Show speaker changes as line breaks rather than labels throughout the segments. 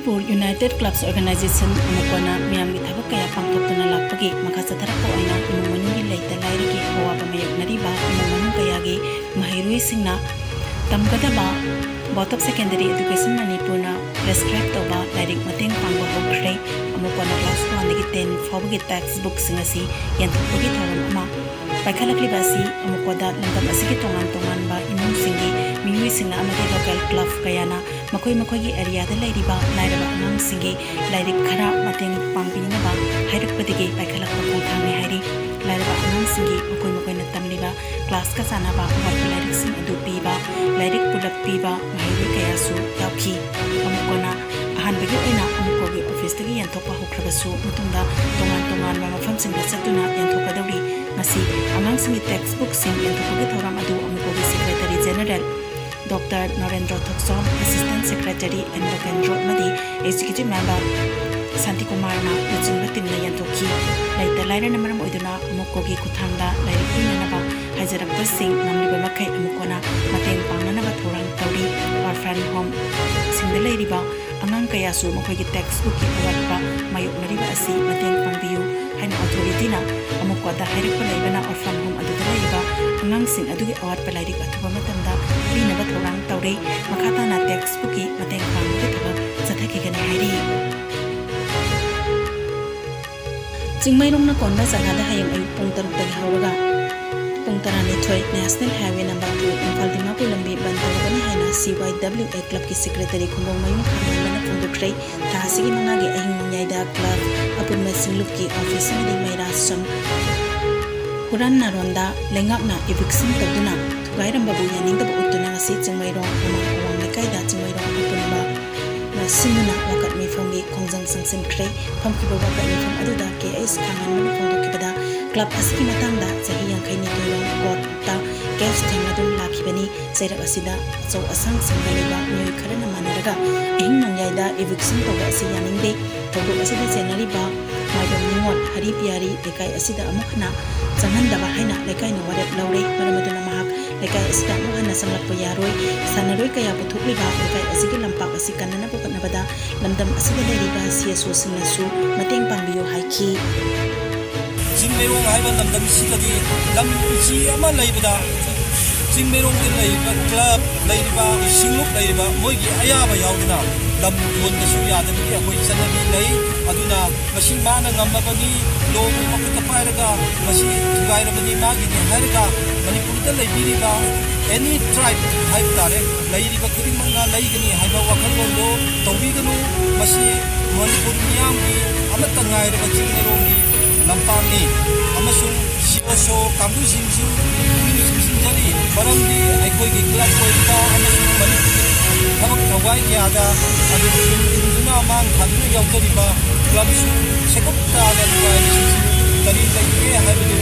Manipur United Clubs Organization amukona miyam gi thabak kaya pangthokna lakpagi makha satharak ko aina imung manungi leita lairigi hawaba mayoknariba imung manung kaya gi mahairui singna tamgadaba bottom secondary education Manipur na prescribe toba lairik mateng pangba hokre amukona class 1 dagi 10 fawgi textbook singasi yanthokgi thoram ama paikhalakli basi amukoda landam asigi tongan ba imung singi miwi singna amade local club kayana makoi gi area da lairiba lairaba anang singi lairik khara mateng pangbina ba hairak patigi paikhalak ko thang hairi lairaba anang singi makoi na tamliba class ka sana ba wat lairik sing adu piba lairik pulak piba mahiri kayasu yauki amukona ahan bagi oina amukogi office tagi yanthokpa hokrabasu mutungda tongan ma mafam sing da satuna yanthokka dawri ngasi angang singi textbook sing yanthokgi thoram adu amukogi secretary general Dr. Narendra Thokson, Assistant Secretary and Lokendro Madi, Executive Member Santi Kumar na Ujimba Timna Yantoki, Laita Laira Namaram Uduna, Mukogi Kutanga, Lairipina Naba, Hajarak Sing, Namliba Makai Mukona, Mateng Panganaba Torang Tauri, Orphan Home, Sing the Ladyba, Angang Kayasu, Mukogi textbook, Awatba, Mayuk Nariba Asi, Mateng Pangbiu, Hain Authority na, Amukwada Harikpa Laibana Orphan Home Adu the Laiba, Angang Sing Adu Awat Palairik Atuba Matanda, Lina Torang Tauri, Makata na textbooki, Mateng Pangbi Taba, Sataki Gani Hairi. Jingmairong na konba sagada hayang ayuk pung taruk tagi hauraga. Pung tarani thoy National Highway No. 2 Imphal Dimapur lambi bantaragani haina CYWA Club ki Secretary Khondong Mayung Khamana Phongdokhrei tahasigi mangagi ahing nonyaida club apun mesingluk ki office ni maira sam Huran naronda lengakna eviction tawduna thugairam babu yaningda bu utuna ngasi Jingmairong amang lekaida Jingmairong apunba Simuna wakat mi from the Kongjang Sangsim Kray, Pumpkiba wakat mi from Aduda KS Kangan Manafondo Kibada, Club Asiki Matanda, Zahi yang kaini Turong Kota, Gas Tengadun Lakibani, Zaira Asida, so Asang Sangaliba, New Karana Manaraga, Ing Nanyada, Eviction Toga Asianing Day, Togo Asida Zenaliba, Maidom Ningon, Haripiari, Lekai Asida Amokana, Zananda Bahina, Lekai no Wadet Laure, Maramaduna Mahak, Lekai Asida Mohana Samlak Poyaroi, Sanaroi Kaya Putukliba, Lekai Asiki Lampak Asikanana Nabada, Lamdam Asida Leriba, Siasu Sinasu, Mateng Pangbiyo Haiki.
Jingmairong Haiban Lamdam Sikadi, Lam Uchi Ama Laibada, Jingmairong Laiba, Club, Laiba, Singluk Laiba, Mogi Ayaba Yaudina, Lam Yonda Suyadami, Sanabi Lay, Aduna, Mashimana Namabani, Logo Makuta Paraga, Mashi, Tugairabani Magini, Harika, Manipurita Laibiriba, any tribe Haibtare, Laiba Kurimanga Laigani, Haiba Wakalondo, Tawiganu, Mashi, Manipur Miami, Amatangai, Jingmairong, Lampani, Amasung, Siosho, Kambu Simsu, Jari, Baramdi, Aikogi Club Koiba, Amasung Manipur, Hamak Hawaii Yada, Aduna Mang, Hanu Yautariba, Clubsu, Sekopta, Tari Lake, Habidu,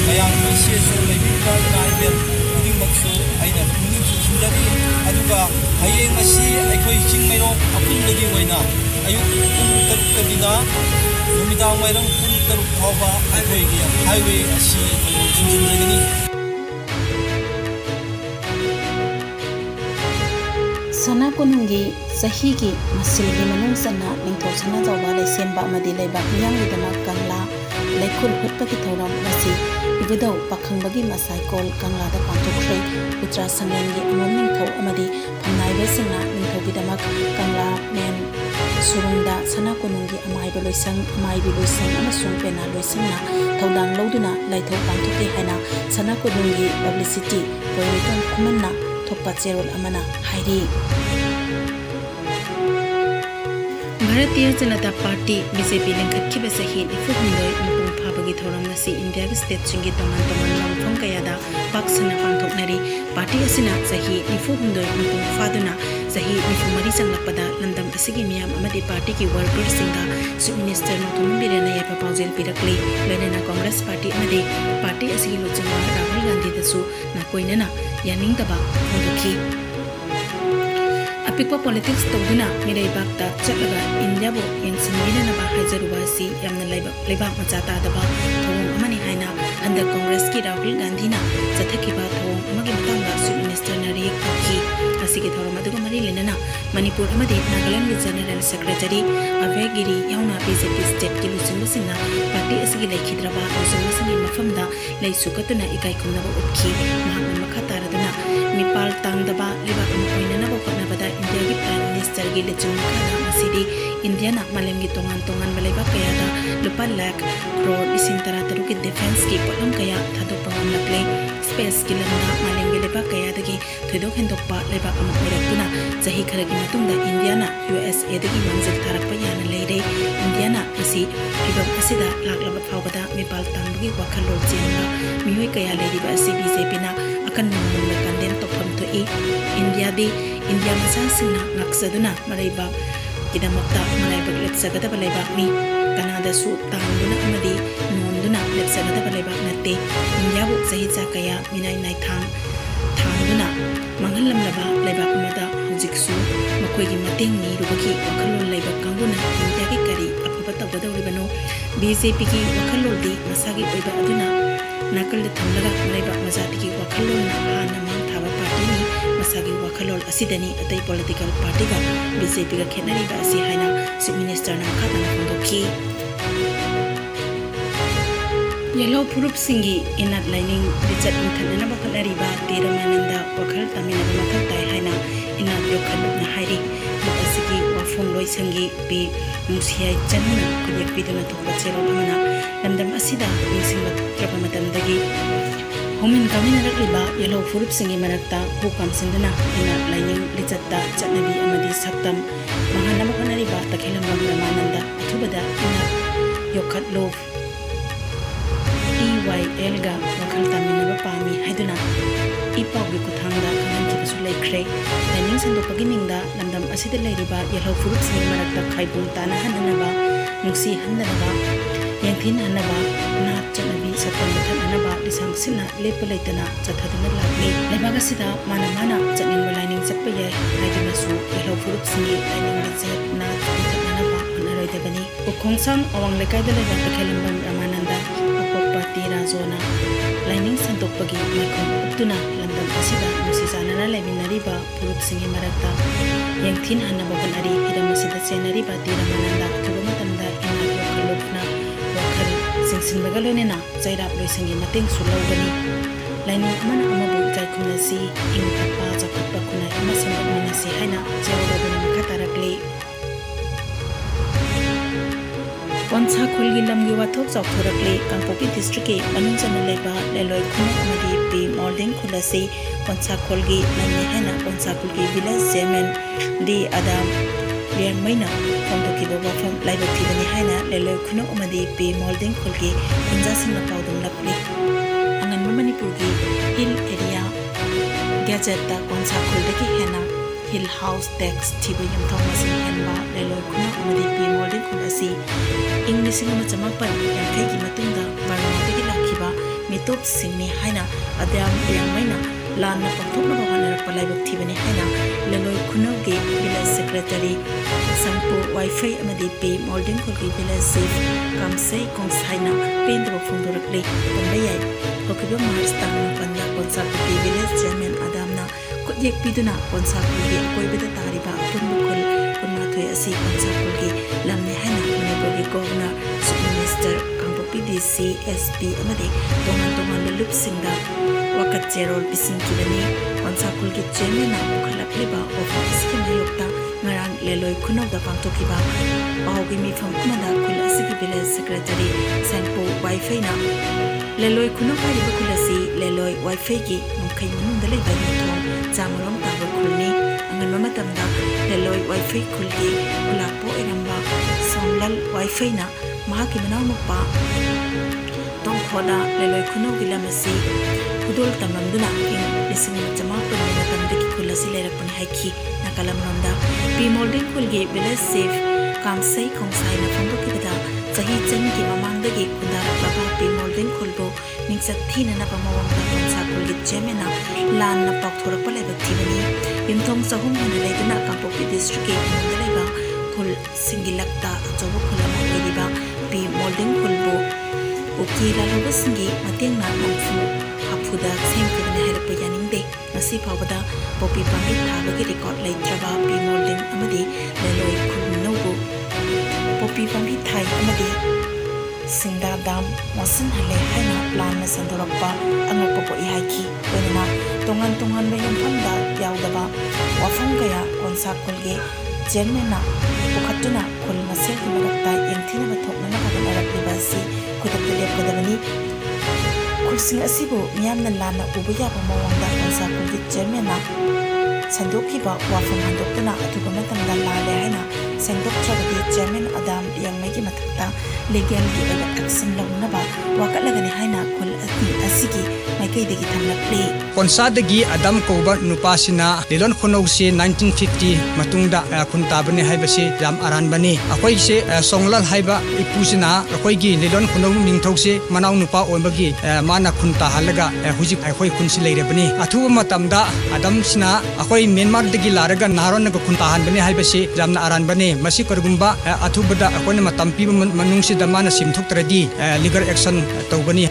Mayang, Siosho, Labika, Naibel, Udimoksu, Aina, Jari, Aduba, Hayeng Asi, Aikoi Jingmairong, Apundagi Waina, Ayuk, Tarukadina, Numidang Mairang, Tarukava, Aikoi, Highway, Asi, Jinjini.
Sana kunungi sahigi masilgi manung sana ningthau sana jawba le semba amadi leiba miyang lidama kangla laikhul hutpa ki thoram masi ibudau pakhangbagi masai kol kangla da pangthokhrei utra sanglengi amom ningthau amadi phamnaiba singna ningthau gidamak kangla men surungda sana kunungi amaiba loisang amasung pena loisangna thodang loduna laithau pangthoki haina sana kunungi publicity poiton kumanna Thokpa Cherol Amana Hairi. Bharatiya Janata Party BJP lengkhat khiba sahi ifu hundoi impung phabagi thoram ngasi India gi state singi tongan longphom kayada paksana pangthoknari party asina sahi ifu hundoi impung phaduna sahi ifu mari sanglakpada landam asigi miyam amadi party ki worker singda chief minister Nothom Birena yapa paujel pirakli lenena Congress party amadi party asigi lojingwa Rahul Gandhi dasu na koinana yaning taba hodokhi apikpa politics tawduna mirai bakta chatlaga India bo yengsinbina na ba haijarubasi yamna leibak macha ta daba thong amani haina under Congress ki Rahul Gandhi na chathakiba thong amagi matanga chief minister na riek pakhi masigi thoram aduga mari lenana Manipur amadi Nagaland General Secretary Avegiri yauna BJP state ki lusungu singna party asigi laikhidraba lusungu singi mafamda lai sukatuna ikai kumnaba utki mahakna makha taraduna Nepal tangdaba liba koinana ba khotnabada India ki Prime Minister gi lechung kana masidi India na malem gi tongan tongan balaiba kaya da lupa lakh crore ising tara taru ki defense ki polam kaya thado pangam lakle space ki lamna malem gi leba kaya dagi thoidok hendokpa leba amu oirakuna jahi kharagi matungda India na USA dagi manzil tharakpa yana leire India na asi pibam asida laklaba phawbada Nepal tangbugi wakhalol jenga mihoi kaya leiriba asi BJP na akan nungla kandem topam to India masa singna ngaksaduna maraiba kidamakta maraiba lepsagada balaiba mi Kanada su tangduna amadi nonduna lepsagada balaiba natte India bu zahiza kaya minai nai thangduna manghalam laba laiba amada hujiksu makoigi mateng ni rubaki wakhalol laiba kanguna India ki kari afaba tawgadawribano BJP ki wakhalol di masagi oiba aduna nakal thamlaga maraiba majati ki wakhalol na hana mang thaba party ni masagi wakhalol asidani atai political party ga BJP ga khenari ba asi haina chief minister na khata na kondoki yellow purup singi inat lining richard inthanana ba khalari ba tiramananda wakhal tamina ba mathal tai haina inat yokhal na hairi asigi wafung loi sangi bi musiai channa kuyak biduna thokpa chero amana lamdam asida nisingba trapa matam dagi Homin kami nakliba yellow purup singi marakta hukam sindana ina lining lichatta chanabi amadi saktam mahanama kanari ba takhilam ramananda athubada ina yokhat love EYL ga wakhal taminaba pami haiduna ipawgi kuthangda kananki basu laikre lining sando paginingda lamdam asida lairiba yellow purup singi marakta khaibung tana hananaba nungsi handanaba Yangthin hanaba na chanabi satam hanaba lisang sina lepalaitana chathadana lagni lebaga sida mana chaning lining chappa yai haidina su yellow purup singi lining lechat na hanaba hanaroidabani ukhongsang awang lekai da lega takhelambam ramananda apoppa tirazona lining santokpagi makhon utuna landam asida musisana leminariba purup singi marakta Yangthin hanaba banari hiramasida chenariba tiramananda thubamatanda ina yokhalokna Singsin bagalonena jairap loisangi mateng sulawgani lining amana amabu ikai kunasi ing apa jakutpa kunai ama sangak minasi haina jawabana makatarakle Wansa khulgi lamgi wathok chawthorakle Kangpopi district ke manunjana leba leloi khuna amadi pe molding khulasi Wansa khulgi lamni haina Wansa khulgi village chairman di Adam Liang Maina Kongtoki Boba from Live Activity Haina Lelo Kuno Omadi P Molding Kulgi Injasin na Paudum Lapli Angan Manipurgi Hill Area Gadget da Konsa Kuldaki Hena Hill House Text Tibu Yam Thomasin Henba Lelo Kuno Omadi P Molding Kulasi English Singa Chamapan Yankagi Matunda Barmati Lakiba Mitop Singni Haina Adam Liang Maina Lana Pathokna Bahana Live Activity Haina Lelo Kuno Ge Village Secretary Sangpo Wi-Fi amadi P Molding Kulgi Village Safe Kamsai Kongsaina Paint the Fundurakli Pambayai Hokiba Mars Tangna Panda Konsa Kulgi Village Chairman Adamna Kudyek Piduna Konsa Kulgi Koibida Tariba Punbukul Punmatui Asi Konsa Kulgi Lamni Haina Manipurgi Governor Chief Minister Kangpopi DC SP amadi Tongan Lup Singda Wakat Jerol Pising Kibani Konsa Kulgi Chairman na Ukhalakliba Office Kimayokta Ngarang Leloi Kunog da Pangtokiba Paugi Mifam Kumada Kula Asigi Village Secretary Sangpo Wi-Fi na Leloi Kunog Hariba Kulasi Leloi Wi-Fi ki Mungkai Manunda Leba Yutong Jamarong Taba Kulni Angan Mamatamda Leloi Wi-Fi Kulgi Kulapo Iramba Songlal Wi-Fi na Mahaki Manaw Mukpa Tong Khoda Leloi Kunog Gilamasi Kudol Tamamduna Ing Lisinga Jamapa Matamdaki Kulasi Lerapun Haiki Nakalamronda P Molding Kulgi Village Safe Kamsai Kongsai na Fondokibada Sahi Chanki Mamangdagi Kundarak Laba P Molding Kulbo Mingsat Thina na Pamawangda Konsa Kulgi Jemena Lan na Pakthorakpa Laiba Thibani Yimthong Sahum Hena Laidana Kangpopi District ke Mundalayba Kul Singilakta Ajobo Kulama Oiriba P Molding Kulbo Ukira Lubasingi Mateng na Namfu ꯅꯤꯐꯨꯗ ꯁꯦꯝꯈꯤꯕꯅꯤ ꯍꯥꯏꯔꯛꯄ ꯌꯥꯅꯤꯡꯗꯦ꯫ ꯉꯁꯤ ꯐꯥꯎꯕꯗ poppy ꯄꯥꯝꯕꯤ ꯊꯥꯕꯒꯤ record ꯂꯩꯇ꯭ꯔꯕ ꯄꯤꯃꯣꯔꯂꯤꯟ ꯑꯃꯗꯤ ꯂꯂꯣꯏ ꯈꯨꯜꯅꯧꯕꯨ poppy ꯄꯥꯝꯕꯤ ꯊꯥꯏ ꯑꯃꯗꯤ ꯁꯤꯡꯗꯥ ꯗꯥꯝ ꯃꯣꯠꯁꯤꯟꯍꯜꯂꯦ ꯍꯥꯏꯅ ꯂꯥꯟꯅ ꯁꯟꯗꯣꯔꯛꯄ ꯑꯉꯛꯄ ꯄꯣꯛꯏ ꯍꯥꯏꯈꯤ꯫ ꯂꯣꯏꯅꯅ ꯇꯣꯉꯥꯟ ꯇꯣꯉꯥꯟꯕ ꯌꯨꯝꯐꯝꯗ ꯌꯥꯎꯗꯕ ꯋꯥꯐꯝ ꯀꯌꯥ ꯀꯣꯟꯁꯥ ꯈꯨꯜꯒꯤ ꯆꯤꯌꯔꯃꯦꯟꯅ ꯄꯨꯈꯠꯇꯨꯅ ꯈꯨꯜ ꯃꯁꯦꯜꯒꯤ ꯃꯔꯛꯇ ꯌꯦꯡꯊꯤꯅꯕ ꯊꯣꯛꯅꯅꯕ ꯍꯣꯠꯅꯔꯛꯂꯤꯕ ꯑꯁꯤ ꯈꯨꯗꯛꯇ ꯂꯦꯞꯀꯗꯕꯅꯤ꯫ ꯈꯨꯜꯁꯤꯡ ꯑꯁꯤꯕꯨ ꯃꯤꯌꯥꯝꯅ ꯂꯥꯟꯅ ꯎꯕ ꯌꯥꯕ ꯃꯑꯣꯡꯗ ꯀꯣꯟꯁꯥ ꯈꯨꯜꯒꯤ ꯆꯤꯌꯔꯃꯦꯟꯅ ꯁꯟꯗꯣꯛꯈꯤꯕ ꯋꯥꯐꯝ ꯍꯟꯗꯣꯛꯇꯨꯅ ꯑꯊꯨꯕ ꯃꯇꯝꯗ ꯂꯥꯜꯂꯦ ꯍꯥꯏꯅ ꯁꯦꯡꯗꯣꯛꯇ꯭ꯔꯕꯗꯤ ꯆꯤꯌꯔꯃꯦꯟ ꯑꯗꯥꯝ ꯂꯤꯌꯥꯡꯃꯩꯒꯤ ꯃꯊꯛꯇ ꯂꯤꯒꯦꯜꯒꯤ ꯑꯣꯏꯕ ꯑꯦꯛꯁꯟ ꯂꯧꯅꯕ ꯋꯥꯀꯠꯂꯒꯅꯤ ꯍꯥꯏꯅ ꯈꯨꯜ ꯑꯁꯤꯒꯤ ꯃꯥꯏꯀꯩꯗꯒꯤ ꯊꯝꯂꯛꯂꯤ꯫
ꯀꯣꯟꯁꯥꯗꯒꯤ ꯑꯗꯥꯝ ꯀꯧꯕ ꯅꯨꯄꯥꯁꯤꯅ ꯂꯤꯂꯣꯟ ꯈꯨꯅꯧꯁꯤ 1950 ꯃꯇꯨꯡꯗ ꯈꯨꯟ ꯇꯥꯕꯅꯤ ꯍꯥꯏꯕꯁꯤ ꯌꯥꯝ ꯑꯔꯥꯟꯕꯅꯤ꯫ ꯑꯩꯈꯣꯏꯁꯦ ꯁꯣꯡꯂꯥꯜ ꯍꯥꯏꯕ ꯏꯄꯨꯁꯤꯅ ꯑꯩꯈꯣꯏꯒꯤ ꯂꯤꯂꯣꯟ ꯈꯨꯅꯧ ꯅꯤꯡꯊꯧꯁꯤ ꯃꯅꯥꯎ ꯅꯨꯄꯥ ꯑꯣꯏꯕꯒꯤ ꯃꯥꯅ ꯈꯨꯟ ꯇꯥꯍꯜꯂꯒ ꯍꯧꯖꯤꯛ ꯑꯩꯈꯣꯏ ꯈꯨꯟꯁꯤ ꯂꯩꯔꯕꯅꯤ꯫ ꯑꯊꯨꯕ ꯃꯇꯝꯗ ꯑꯗꯥꯝꯁꯤꯅ ꯑꯩꯈꯣꯏ ꯃ꯭ꯌꯥꯟꯃꯥꯔꯗꯒꯤ ꯂꯥꯛꯔꯒ ꯅꯍꯥꯔꯣꯟꯅꯒ ꯈꯨꯟ ꯇꯥꯍꯟꯕꯅꯤ ꯍꯥꯏꯕꯁꯤ ꯌꯥꯝꯅ ꯑꯔꯥꯟꯕꯅꯤ꯫ ꯃꯁꯤ ꯀꯔꯤꯒꯨꯝꯕ ꯑꯊꯨꯕꯗ ꯑꯩꯈꯣꯏꯅ ꯃꯇꯝ ꯄꯤꯕ ꯃꯅꯨꯡꯁꯤꯗ ꯃꯥꯅ ꯁꯤꯝꯊꯣꯛꯇ꯭ꯔꯗꯤ ꯂꯤꯒꯜ ꯑꯦꯛꯁꯟ ꯇꯧꯒꯅꯤ꯫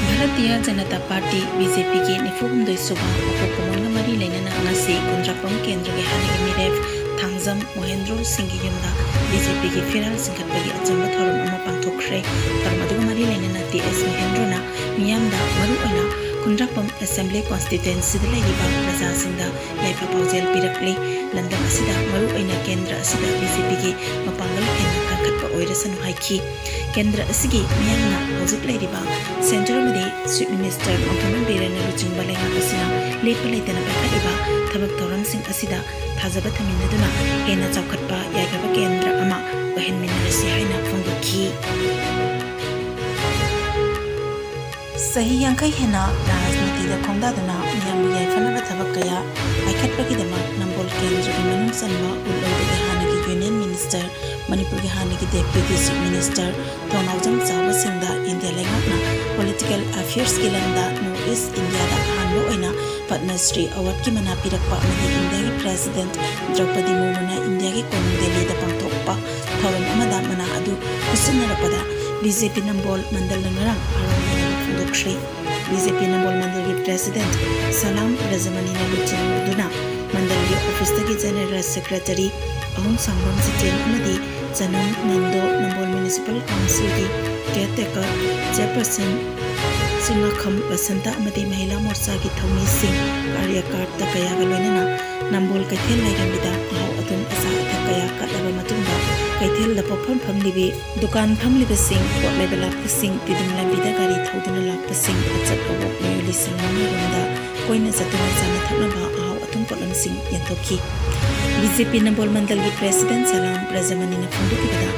ꯚꯥꯔꯇꯤꯌꯥ ꯖꯅता पार्टी BJP की 93 सुबह उपकुमार मरी लेना ngasi कुंद्रापम केंद्र के हानिगे मिरेफ थांगजम महेंद्र सिंह की युमदा BJP की फिराल सिंखटपगी अचंबा थोरम अमा पांथोखरे। थोरम अदुग मरी लेना TS महेंद्रना मियामदा मरु ओइना कुंद्रापम असेंबली कॉन्स्टिट्यूएंसी दा लेरिबा प्रजा सिंदा याइफा पाउजेल पिरकले। लंदन असिदा मरु ओइना केंद्र असिदा BJP की मपांगल हेना काखटपा ओइरसनु हाइखी। केंद्र असिगी मियामना हौजिक लेरिबा सेंट्रल मदे चीफ मिनिस्टर मौथमन बीरेन लुचिंबा लेंगाबसिना लेपा लेतना पाइखलिबा थबक थौरमसिंग असिदा थाजबा थमिनदुना हेना चौखटपा याइफा केंद्र अमा ओहेनमिनरसि हाइना फोंदोखी। सही यांखै हेना राजनीतिदा खोंदादुना मियामबु याइफनबा थबक कया पाइखटपगिदमा नंबोल केंद्र की मनुंग सनबा उल्लौदगी हानगी यूनियन मिनिस्टर मणिपुर की हानगी डेप्यूटी चीफ मिनिस्टर थोनाउजम चावसिंदा इंडिया लेंगाकना पॉलिटिकल अफेयर्स की लंदा नॉर्थ ईस्ट इंडिया दा हानबो ओइना पद्मश्री अवार्ड की मना पिरकपा अमदी इंडिया की प्रेसिडेंट द्रौपदी मुर्मुना इंडिया की कोनुंग दिल्ली दा पांथोकपा थौरम अमदा मना अदु कुसिनरपदा BJP नंबोल मंडल नरंग हारोंग फोंदोखरे। BJP नंबोल मंडल की प्रेसिडेंट सलाम रजमनी ने लुचिंदुना मंडल की ऑफिस की जनरल सेक्रेटरी अहुंग सांगबम सिटेन अमदी जनम नंदो नंबोल म्युनिसिपल काउंसिल की केयरटेकर चेयरपर्सन सिंगाखम बसंता अमदी महिला मोर्चा की थौनी सिंह कार्यकर्ता कयागा लोइनना नंबोल कैथेल लाइरमिदा अहाव अदुम असा अथा कया कटलबा मतुंगा कैथेल दा पोफम फमलिबी दुकान फमलिबा सिंह पोट लेबला सिंह तिदुम लंबिदा गाड़ी थौदुना लापा सिंह अचत अवोक मेयुली सिंगना रुंदा कोइना जतुना जाना थकनबा अहाव अथुम पोटलम सिंह यंथोकी। BJP नंबोल मंडल की प्रेसिडेंट सलाम प्रजमनी ने फोंदोकिबदा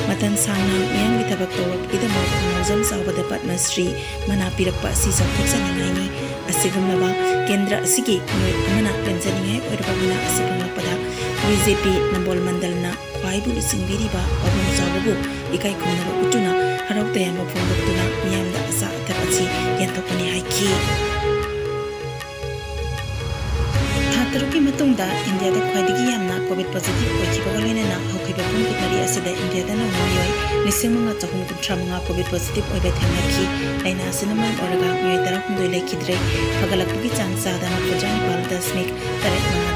मतन सांगना मियामगी थबक तौरपगिदमा थौनाउजम चावबदा पद्मश्री मना पिरकपा असि चौथोकजनिंगाइनी। असिगुमलबा केंद्र असिगी मियोय अमना लेमजनिंगाइ ओइरबा मना असि फंगलपदा BJP नंबोल मंडलना ख्वाइबु लुचिंबिरिबा अबुम चावबु इकाइ खुमनबा उतुना हरौ तयामबा फोंदोक्तुना मियामदा असा अथक असि यंथोकपनि हाइखी। तरुकी मतुंगदा इंडियादा ख्वाइदगी यामना कोविड पॉजिटिव ओइखिबगा लोइनना हौखिबा पुंग कुटमरी असिदा इंडियादा नौना मियोय 1935 कोविड पॉजिटिव ओइबा थेंगनाखी। लाइना असिना मरम ओरगा मियोय 16 लेखिद्रे फगलकपगी चांग चादा 9.9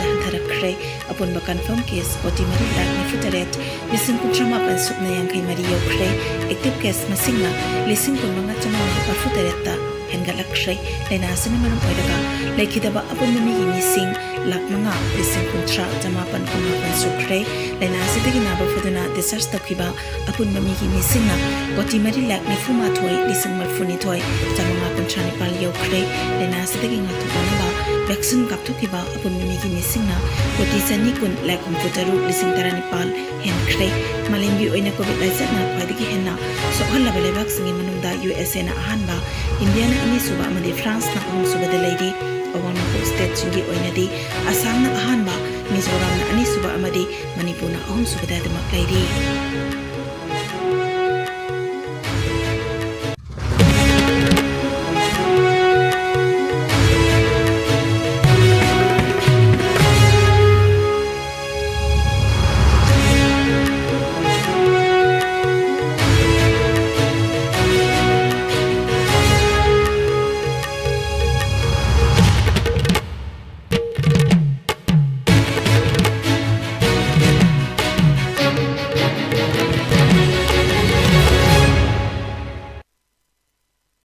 हंथरखरे। अपुनबा कन्फर्म केस 40,948 1938 सुकना यांखै मरी यौखरे। Active case मसिंगना 19,948 हेंगलखरे। लाइना असिना मरम ओरगा लेखिदबा अपुनबा मिगी मिसिंग 5,19,918 सुखरे। लाइना असिदगी नाबा फदुना डिस्चार्ज तौखिबा अपुनबा मिगी मिसिंगना 40,94,939 यौखरे। लाइना असिदगी ngathoknaba वैक्सीन कापथोखिबा अपुनबा मिगी मिसिंगना 40,9,9 हेनखरे। मालेमगी ओइना कोविड लाइसना ख्वाइदगी हेना सोहलबा लेबाकसिंगी मनुंगदा USA ना अहानबा इंडिया ना अनिसुबा अमदि फ्रांस ना अहुमसुबदा लेरी। अवांग नोंपोक स्टेट सिंगी ओइनादि आसाम ना अहानबा मिजोराम ना अनिसुबा अमदि मणिपुर ना अहुमसुबदा दमक लेरी।